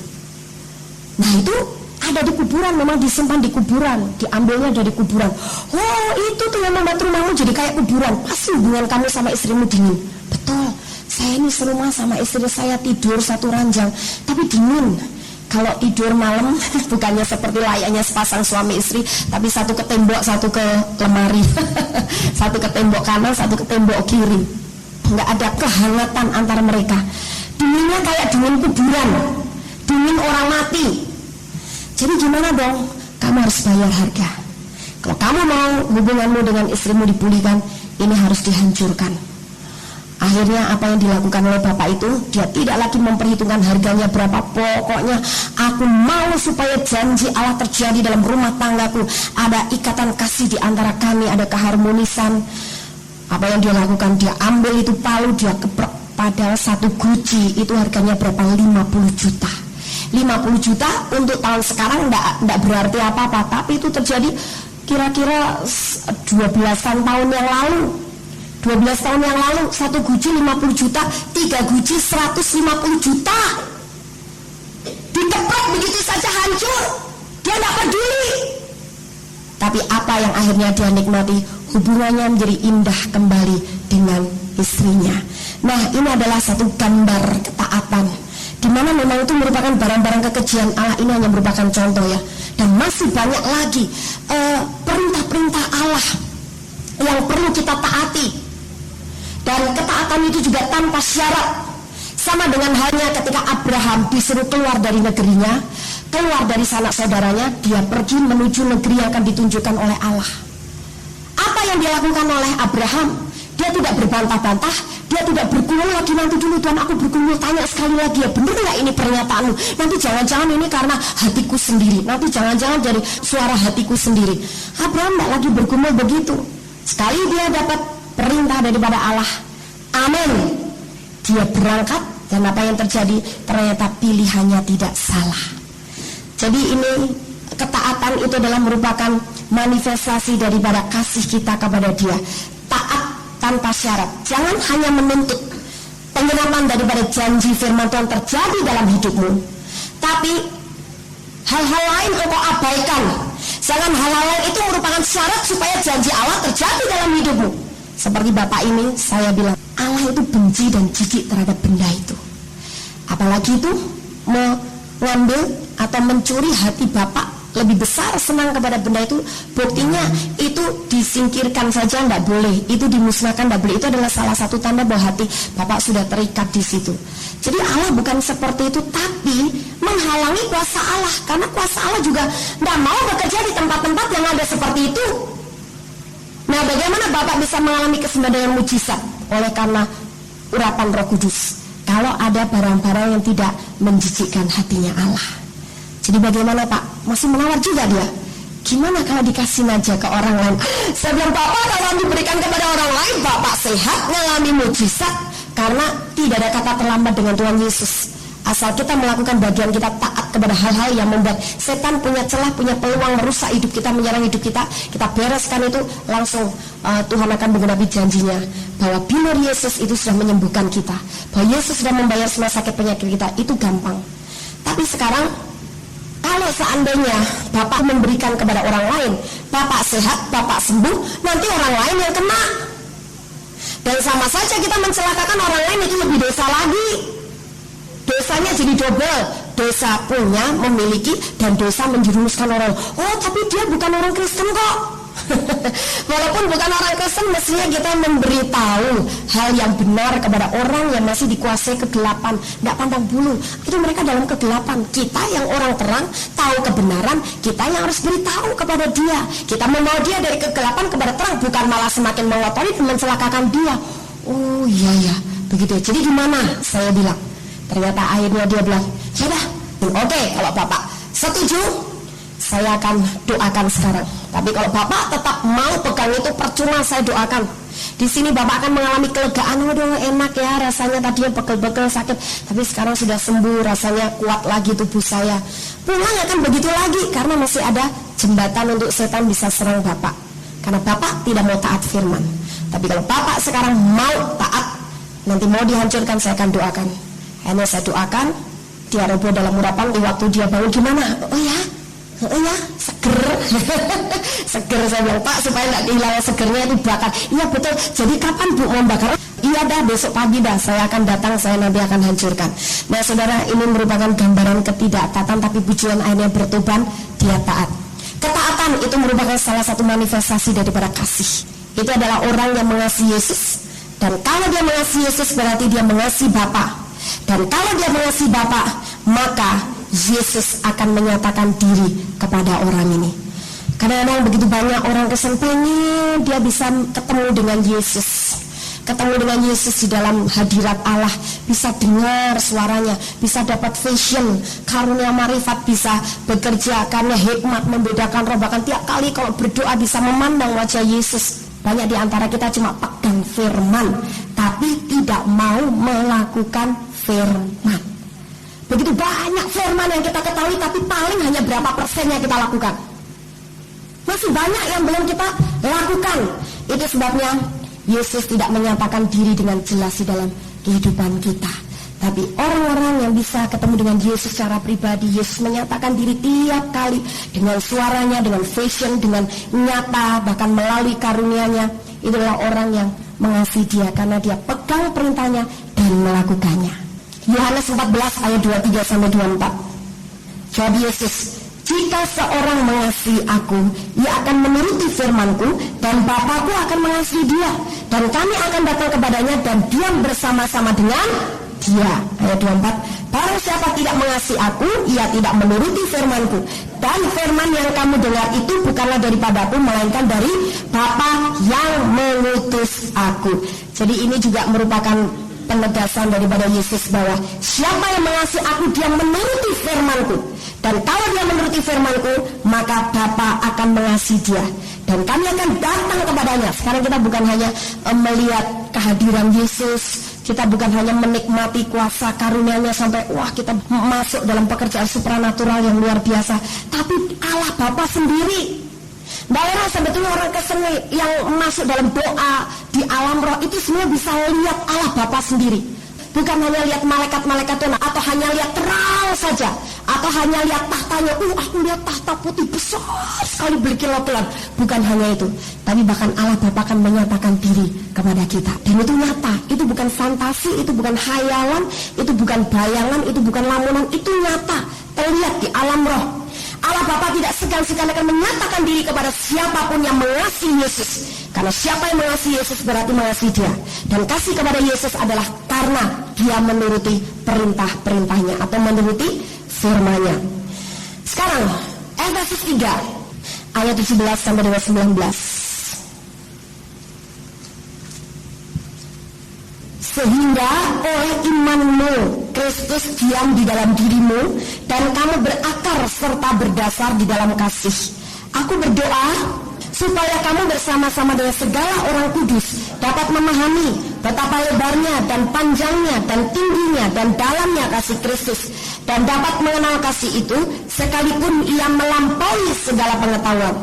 Speaker 3: Nah, itu ada di kuburan, memang disimpan di kuburan, diambilnya dari kuburan. Oh, itu tuh yang membuat rumahmu jadi kayak kuburan. Pasti hubungan kamu sama istrimu dingin. Betul. Saya ini serumah sama istri saya, tidur satu ranjang, tapi dingin. Kalau tidur malam bukannya seperti layaknya sepasang suami istri, tapi satu ke tembok, satu ke lemari. Satu ke tembok kanan, satu ke tembok kiri. Nggak ada kehangatan antara mereka. Dinginnya kayak dingin kuburan, dingin orang mati. Jadi gimana dong? Kamu harus bayar harga. Kalau kamu mau hubunganmu dengan istrimu dipulihkan, ini harus dihancurkan. Akhirnya apa yang dilakukan oleh bapak itu, dia tidak lagi memperhitungkan harganya berapa. Pokoknya aku mau supaya janji Allah terjadi dalam rumah tanggaku, ada ikatan kasih di antara kami, ada keharmonisan. Apa yang dia lakukan, dia ambil itu palu, dia keprek. Padahal 1 guci itu harganya berapa? 50 juta. 50 juta untuk tahun sekarang enggak berarti apa-apa, tapi itu terjadi kira-kira 12-an tahun yang lalu. 12 tahun yang lalu, 1 guci 50 juta, 3 guci 150 juta. Dikeprek begitu saja hancur. Dia tidak peduli. Tapi apa yang akhirnya dia nikmati? Hubungannya menjadi indah kembali dengan istrinya. Nah, ini adalah satu gambar ketaatan, di mana memang itu merupakan barang-barang kekejian Allah. Ini hanya merupakan contoh ya. Dan masih banyak lagi perintah-perintah Allah yang perlu kita taati. Dan ketaatan itu juga tanpa syarat. Sama dengan halnya ketika Abraham disuruh keluar dari negerinya, keluar dari sanak saudaranya, dia pergi menuju negeri yang akan ditunjukkan oleh Allah. Apa yang dilakukan oleh Abraham? Dia tidak berbantah-bantah, dia tidak bergumul lagi, nanti dulu Tuhan aku bergumul, tanya sekali lagi ya, benar nggak ini pernyataanmu? Nanti jangan-jangan ini karena hatiku sendiri, nanti jangan-jangan dari suara hatiku sendiri. Abraham tidak lagi bergumul begitu. Sekali dia dapat perintah daripada Allah, Amin. Dia berangkat dan apa yang terjadi? Ternyata pilihannya tidak salah. Jadi ini ketaatan itu adalah merupakan manifestasi daripada kasih kita kepada Dia. Taat tanpa syarat. Jangan hanya menuntut penggenapan daripada janji firman Tuhan terjadi dalam hidupmu, tapi hal-hal lain engkau abaikan. Jangan hal-hal lain itu merupakan syarat supaya janji Allah terjadi dalam hidupmu. Seperti Bapak ini, saya bilang Allah itu benci dan jijik terhadap benda itu. Apalagi itu mengambil atau mencuri hati Bapak, lebih besar senang kepada benda itu. Buktinya itu disingkirkan saja tidak boleh, itu dimusnahkan tidak boleh. Itu adalah salah satu tanda bahwa hati Bapak sudah terikat di situ. Jadi Allah bukan seperti itu, tapi menghalangi kuasa Allah, karena kuasa Allah juga tidak mau bekerja di tempat-tempat yang ada seperti itu. Nah, bagaimana Bapak bisa mengalami kesembadan mujizat? Oleh karena urapan Roh Kudus. Kalau ada barang-barang yang tidak menjijikkan hatinya Allah. Jadi bagaimana Pak? Masih menawar juga dia. Gimana kalau dikasih aja ke orang lain? Saya bilang, Bapak kalau diberikan kepada orang lain, Bapak sehat, mengalami mujizat. Karena tidak ada kata terlambat dengan Tuhan Yesus. Asal kita melakukan bagian kita, taat kepada hal-hal yang membuat setan punya celah, punya peluang merusak hidup kita, menyerang hidup kita. Kita bereskan itu, langsung Tuhan akan menggenapi janjinya bahwa bila Yesus itu sudah menyembuhkan kita, bahwa Yesus sudah membayar semua sakit penyakit kita. Itu gampang. Tapi sekarang kalau seandainya Bapak memberikan kepada orang lain, Bapak sehat, Bapak sembuh, nanti orang lain yang kena. Dan sama saja kita mencelakakan orang lain, itu lebih dosa lagi. Dosanya jadi double. Dosa punya, memiliki, dan dosa menjerumuskan orang. Oh, tapi dia bukan orang Kristen kok. Walaupun bukan orang Kristen, mestinya kita memberitahu hal yang benar kepada orang yang masih dikuasai kegelapan, tidak pandang bulu. Itu mereka dalam kegelapan. Kita yang orang terang, tahu kebenaran, kita yang harus beritahu kepada dia. Kita membawa dia dari kegelapan kepada terang, bukan malah semakin mengotori dan mencelakakan dia. Oh iya ya, begitu. Jadi gimana? Saya bilang. Ternyata akhirnya dia bilang, ya dah, oke, kalau Bapak setuju, saya akan doakan sekarang. Tapi kalau Bapak tetap mau pegang itu, percuma saya doakan. Di sini Bapak akan mengalami kelegaan. Waduh, enak ya rasanya, tadi yang pegel-pegel sakit, tapi sekarang sudah sembuh, rasanya kuat lagi tubuh saya. Pulang akan begitu lagi, karena masih ada jembatan untuk setan bisa serang Bapak. Karena Bapak tidak mau taat firman. Tapi kalau Bapak sekarang mau taat, nanti mau dihancurkan, saya akan doakan. Hanya saya doakan, dia roboh dalam urapan. Di waktu dia bangun gimana? Oh ya, seger. Seger, saya bilang, Pak, supaya tidak kehilangan segernya itu bakar. Iya betul. Jadi kapan Bu mau bakar? Iya dah, besok pagi dah saya akan datang, saya nanti akan hancurkan. Nah saudara, ini merupakan gambaran ketidaktaatan, tapi pujian akhirnya bertobat, dia taat. Ketaatan itu merupakan salah satu manifestasi daripada kasih. Itu adalah orang yang mengasihi Yesus. Dan kalau dia mengasihi Yesus, berarti dia mengasihi Bapa. Dan kalau dia mengasihi Bapa, maka Yesus akan menyatakan diri kepada orang ini. Kadang-kadang begitu banyak orang Kristen pengen dia bisa ketemu dengan Yesus, ketemu dengan Yesus di dalam hadirat Allah, bisa dengar suaranya, bisa dapat vision, karunia marifat, bisa bekerja karena hikmat membedakan roh. Bahkan tiap kali kalau berdoa bisa memandang wajah Yesus. Banyak di antara kita cuma pegang firman, tapi tidak mau melakukan firman. Begitu banyak firman yang kita ketahui, tapi paling hanya berapa persen yang kita lakukan. Masih banyak yang belum kita lakukan. Itu sebabnya Yesus tidak menyatakan diri dengan jelas di dalam kehidupan kita. Tapi orang-orang yang bisa ketemu dengan Yesus secara pribadi, Yesus menyatakan diri tiap kali dengan suaranya, dengan vision, dengan nyata, bahkan melalui karunia-Nya. Itulah orang yang mengasihi dia karena dia pegang perintahnya dan melakukannya. Yohanes 14 ayat 23-24. Jawab Yesus, jika seorang mengasihi aku, ia akan menuruti firman-Ku, dan Bapa-Ku akan mengasihi dia, dan kami akan datang kepadanya dan diam bersama-sama dengan dia. Ayat 24. Barang siapa tidak mengasihi aku, ia tidak menuruti firman-Ku, dan firman yang kamu dengar itu bukanlah daripada-Ku, melainkan dari Bapa yang mengutus aku. Jadi ini juga merupakan penegasan daripada Yesus bahwa siapa yang mengasihi aku dia menuruti firman-Ku, dan kalau dia menuruti firman-Ku maka Bapa akan mengasihi dia dan kami akan datang kepadanya. Sekarang kita bukan hanya melihat kehadiran Yesus, kita bukan hanya menikmati kuasa karunia-Nya sampai wah kita masuk dalam pekerjaan supranatural yang luar biasa, tapi Allah Bapa sendiri. Daerah sebetulnya orang Kristen yang masuk dalam doa di alam roh itu semua bisa lihat Allah Bapa sendiri. Bukan hanya lihat malaikat-malaikat Tuhan, atau hanya lihat terang saja, atau hanya lihat tahtanya. Aku lihat tahta putih besar sekali berkilau-kilau. Bukan hanya itu, tapi bahkan Allah Bapa akan menyatakan diri kepada kita. Dan itu nyata, itu bukan fantasi, itu bukan khayalan, itu bukan bayangan, itu bukan lamunan, itu nyata, terlihat di alam roh. Allah Bapa tidak segan-segan akan menyatakan diri kepada siapapun yang mengasihi Yesus. Karena siapa yang mengasihi Yesus berarti mengasihi dia. Dan kasih kepada Yesus adalah karena dia menuruti perintah-perintahnya atau menuruti firman-Nya. Sekarang Efesus 3 ayat 17 sampai dengan 19. Sehingga oleh imanmu Kristus diam di dalam dirimu dan kamu berakar serta berdasar di dalam kasih. Aku berdoa supaya kamu bersama-sama dengan segala orang kudus dapat memahami betapa lebarnya dan panjangnya dan tingginya dan dalamnya kasih Kristus, dan dapat mengenal kasih itu sekalipun ia melampaui segala pengetahuan.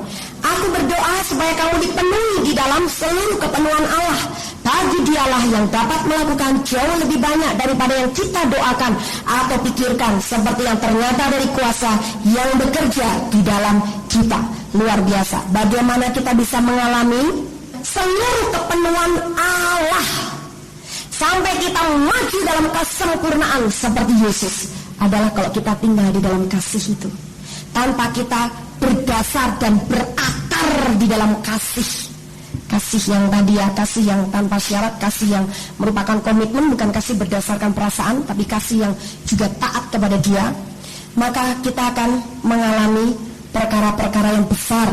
Speaker 3: Aku berdoa supaya kamu dipenuhi di dalam seluruh kepenuhan Allah. Bagi dialah yang dapat melakukan jauh lebih banyak daripada yang kita doakan atau pikirkan, seperti yang ternyata dari kuasa yang bekerja di dalam kita. Luar biasa. Bagaimana kita bisa mengalami seluruh kepenuhan Allah sampai kita maju dalam kesempurnaan seperti Yesus, adalah kalau kita tinggal di dalam kasih itu, tanpa kita berdasar dan berakar di dalam kasih. Kasih yang tadi ya, kasih yang tanpa syarat, kasih yang merupakan komitmen, bukan kasih berdasarkan perasaan, tapi kasih yang juga taat kepada dia. Maka kita akan mengalami perkara-perkara yang besar.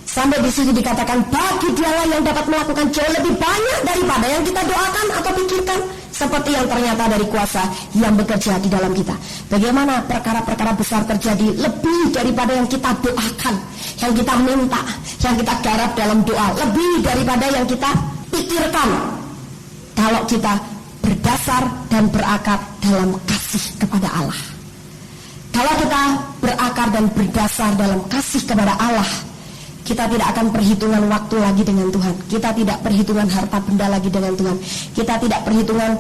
Speaker 3: Sampai di situ dikatakan bagi dialah yang dapat melakukan jauh lebih banyak daripada yang kita doakan atau pikirkan, seperti yang ternyata dari kuasa yang bekerja di dalam kita. Bagaimana perkara-perkara besar terjadi lebih daripada yang kita doakan, yang kita minta, yang kita garap dalam doa, lebih daripada yang kita pikirkan, kalau kita berdasar dan berakar dalam kasih kepada Allah. Kalau kita berakar dan berdasar dalam kasih kepada Allah, kita tidak akan perhitungan waktu lagi dengan Tuhan. Kita tidak perhitungan harta benda lagi dengan Tuhan. Kita tidak perhitungan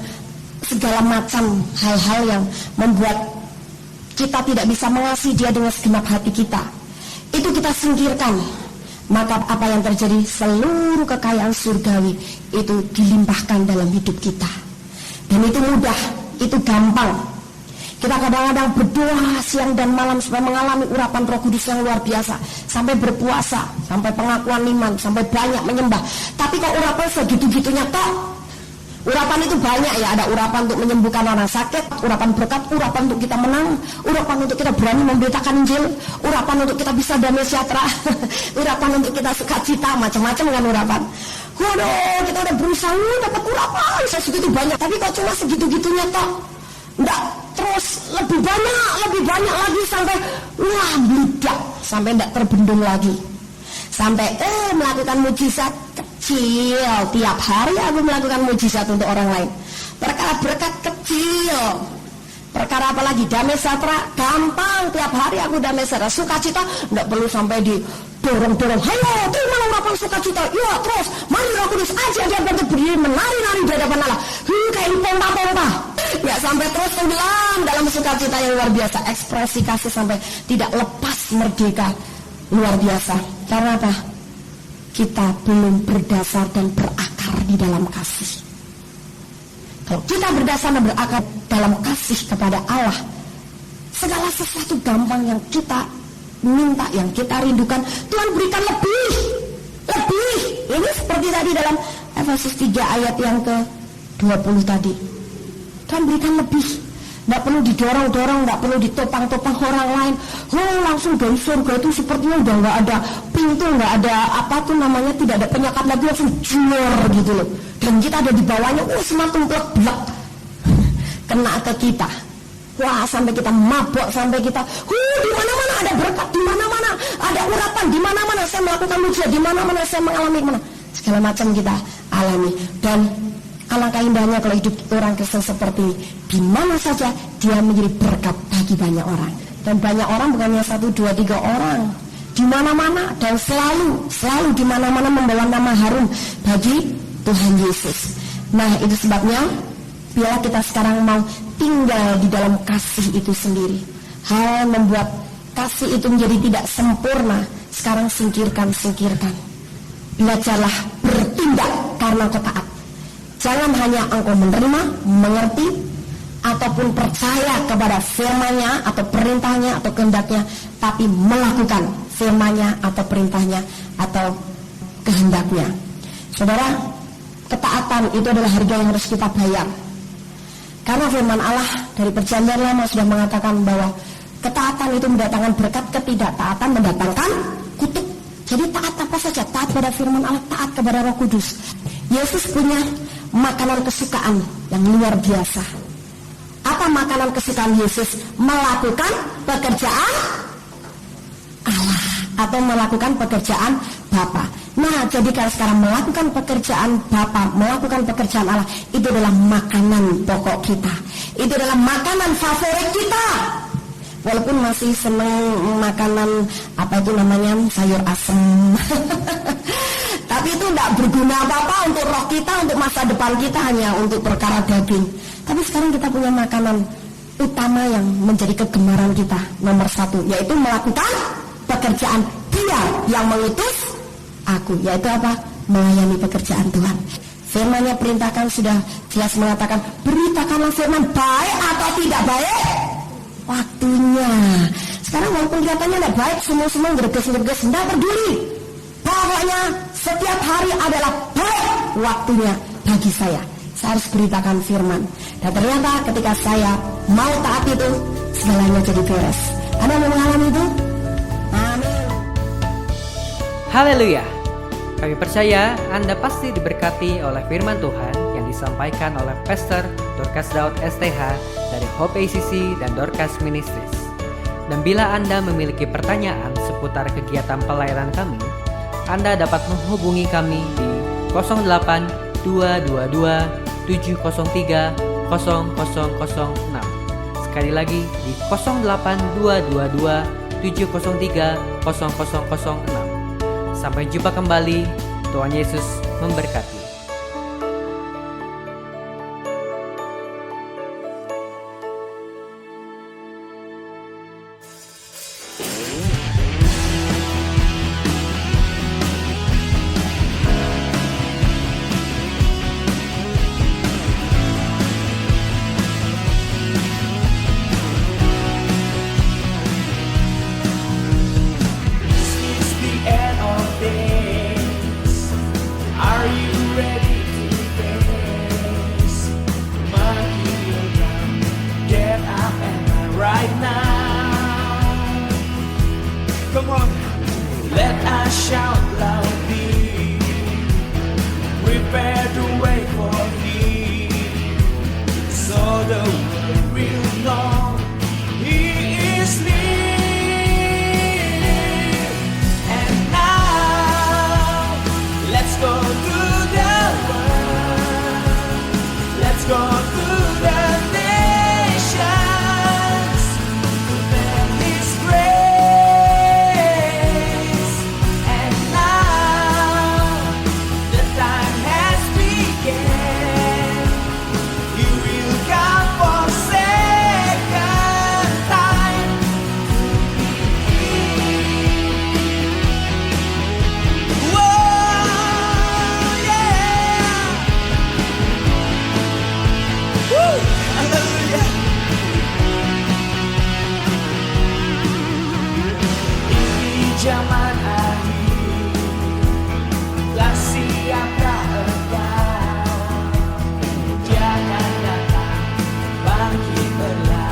Speaker 3: segala macam hal-hal yang membuat kita tidak bisa mengasihi dia dengan segenap hati kita. Itu kita singkirkan. Maka apa yang terjadi? Seluruh kekayaan surgawi itu dilimpahkan dalam hidup kita. Dan itu mudah, itu gampang. Kita kadang-kadang berdoa siang dan malam supaya mengalami urapan Roh Kudus yang luar biasa, sampai berpuasa, sampai pengakuan iman, sampai banyak menyembah. Tapi kok urapan segitu-gitunya kok? Urapan itu banyak ya, ada urapan untuk menyembuhkan orang sakit, urapan berkat, urapan untuk kita menang, urapan untuk kita berani memberitakan Injil, urapan untuk kita bisa damai sejahtera, urapan untuk kita sukacita, macam-macam kan urapan. Waduh, kita udah berusaha dapat urapan segitu banyak, tapi kok cuma segitu-gitunya kok? Enggak, terus lebih banyak lagi sampai wah bludak, sampai enggak terbendung lagi, sampai melakukan mujizat kecil. Tiap hari aku melakukan mujizat untuk orang lain, perkara berkat kecil, perkara apa lagi, damai sejahtera gampang, tiap hari aku damai sejahtera, sukacita enggak perlu sampai di dorong-dorong, hayo terima urapan sukacita, ya terus mari Roh Kudus aja dia berdiri menari-nari di hadapan Allah, kayak pompa-pompa. Nggak sampai terus tenggelam dalam sukacita yang luar biasa, ekspresi kasih sampai tidak lepas merdeka, luar biasa. Karena apa? Kita belum berdasar dan berakar di dalam kasih. Kalau kita berdasar dan berakar dalam kasih kepada Allah, segala sesuatu gampang yang kita minta, yang kita rindukan, Tuhan berikan lebih. Ini seperti tadi dalam Efesus 3 ayat yang ke-20 tadi. Tuhan berikan lebih. Nggak perlu didorong-dorong, nggak perlu ditopang-topang orang lain. Langsung dari surga itu sepertinya udah nggak ada pintu, nggak ada apa tuh namanya, tidak ada penyekat lagi, langsung jor gitu loh. Dan kita ada di bawahnya, semakin blek-blek kena ke kita. Wah, sampai kita mabok, sampai kita di mana-mana ada berkat, di mana-mana ada urapan, di mana-mana saya melakukan mujizat, di mana-mana saya mengalami segala macam kita alami. Dan alangkah indahnya kalau hidup orang Kristen seperti ini. Di mana saja dia menjadi berkat bagi banyak orang. Dan banyak orang bukannya 1, 2, 3 orang. Di mana-mana dan selalu di mana-mana membawa nama harum bagi Tuhan Yesus. Nah, itu sebabnya bila kita sekarang mau tinggal di dalam kasih itu sendiri, hal yang membuat kasih itu menjadi tidak sempurna, sekarang singkirkan. Belajarlah bertindak karena engkau taat. Jangan hanya engkau menerima, mengerti, ataupun percaya kepada firman-Nya atau perintahnya atau kehendaknya, tapi melakukan firman-Nya atau perintahnya atau kehendaknya. Saudara, ketaatan itu adalah harga yang harus kita bayar. Karena firman Allah dari perjanjian lama sudah mengatakan bahwa ketaatan itu mendatangkan berkat, ketidaktaatan mendatangkan kutuk. Jadi taat apa saja, taat pada firman Allah, taat kepada Roh Kudus. Yesus punya makanan kesukaan yang luar biasa. Apa makanan kesukaan Yesus? Melakukan pekerjaan Allah atau melakukan pekerjaan Bapa. Nah, jadi kalau sekarang melakukan pekerjaan Bapa, melakukan pekerjaan Allah, itu adalah makanan pokok kita. Itu adalah makanan favorit kita. Walaupun masih senang makanan apa itu namanya, sayur asem. Tapi itu tidak berguna apa-apa untuk roh kita, untuk masa depan kita, hanya untuk perkara daging. Tapi sekarang kita punya makanan utama yang menjadi kegemaran kita, nomor 1, yaitu melakukan pekerjaan Dia yang mengutus aku, yaitu apa? Melayani pekerjaan Tuhan. Firman-Nya perintahkan sudah jelas mengatakan, beritakanlah firman, baik atau tidak baik waktunya. Sekarang walaupun kelihatannya tidak baik, semua gerges-gerges, tidak peduli. Pokoknya setiap hari adalah baik waktunya bagi saya. Saya harus beritakan firman. Dan ternyata ketika saya mau taat itu, segalanya jadi beres. Anda mau mengalami itu? Amin.
Speaker 2: Haleluya. Kami percaya Anda pasti diberkati oleh firman Tuhan yang disampaikan oleh Pastor Dorcas Daud STH dari Hope ACC dan Dorcas Ministries. Dan bila Anda memiliki pertanyaan seputar kegiatan pelayanan kami, Anda dapat menghubungi kami di 08 222 703 0006. Sekali lagi di 08 222 703 0006. Sampai jumpa kembali. Tuhan Yesus memberkati.
Speaker 4: Come on, let us shout loudly. Prepare the way for Him, so the world will know He is near. And now, let's go to the world. Let's go to the nations to tell His grace. Zaman akhir telah siapkah engkau? Jangan datang bangkitlah.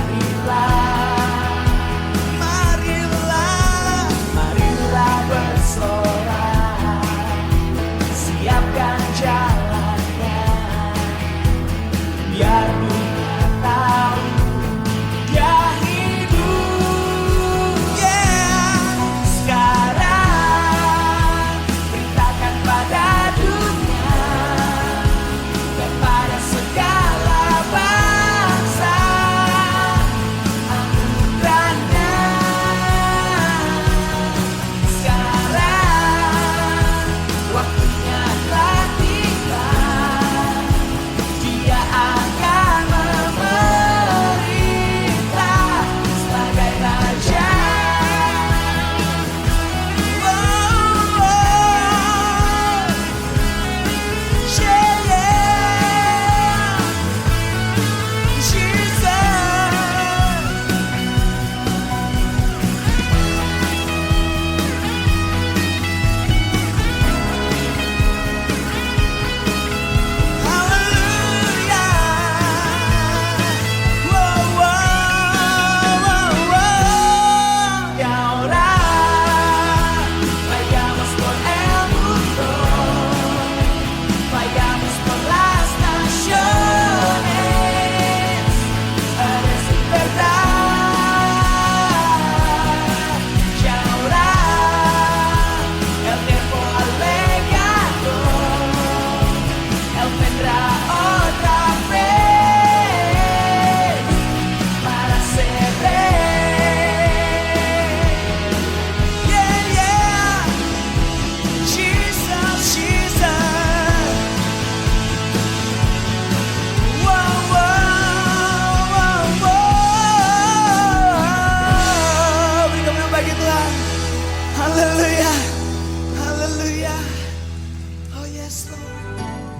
Speaker 4: Yes, Lord.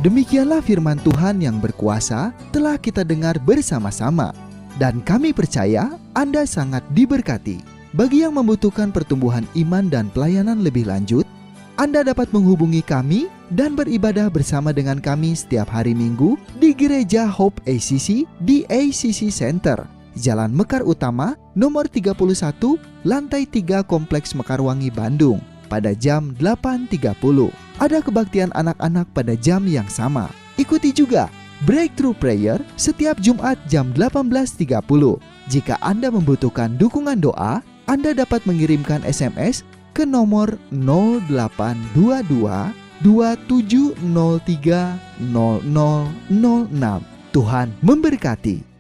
Speaker 1: Demikianlah firman Tuhan yang berkuasa telah kita dengar bersama-sama. Dan kami percaya Anda sangat diberkati. Bagi yang membutuhkan pertumbuhan iman dan pelayanan lebih lanjut, Anda dapat menghubungi kami dan beribadah bersama dengan kami setiap hari Minggu di Gereja Hope ACC di ACC Center, Jalan Mekar Utama, nomor 31, lantai 3 Kompleks Mekarwangi, Bandung, pada jam 8.30. Ada kebaktian anak-anak pada jam yang sama. Ikuti juga Breakthrough Prayer setiap Jumat jam 18.30. Jika Anda membutuhkan dukungan doa, Anda dapat mengirimkan SMS ke nomor 0822 2703 0006. Tuhan memberkati.